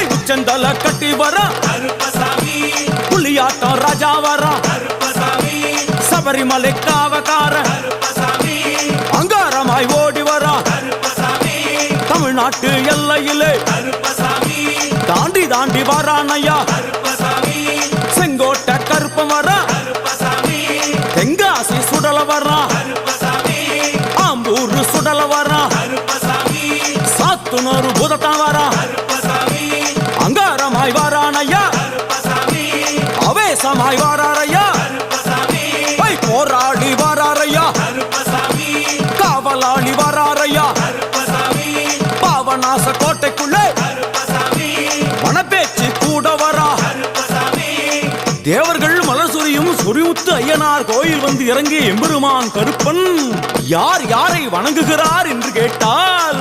உச்சந்தல கட்டி வர புலியாட்டம் ராஜா வர சபரிமலை காவக்கார அங்காரமாய் ஓடி வர தமிழ்நாட்டு எல்லையிலே தாண்டி தாண்டி வரானையா செங்கோட்டை கருப்பம் வர தெங்காசி சுடல வர ஆம்பூர் சுடல வர சாத்துனூர் புதட்டம் வர அங்காரமாய் வாரானையா அவேசமாய் வாராரையா போராடி வாராரையா காவலாளி வாராரையா பாவநாச கோட்டைக்குள்ளே மனப்பேச்சு கூட வரா தேவர்கள் மலர் சொரியும் சொரிமுத்து ஐயனார் கோயில் வந்து இறங்கிய எம்பெருமான் கருப்பன் யார் யாரை வணங்குகிறார் என்று கேட்டால்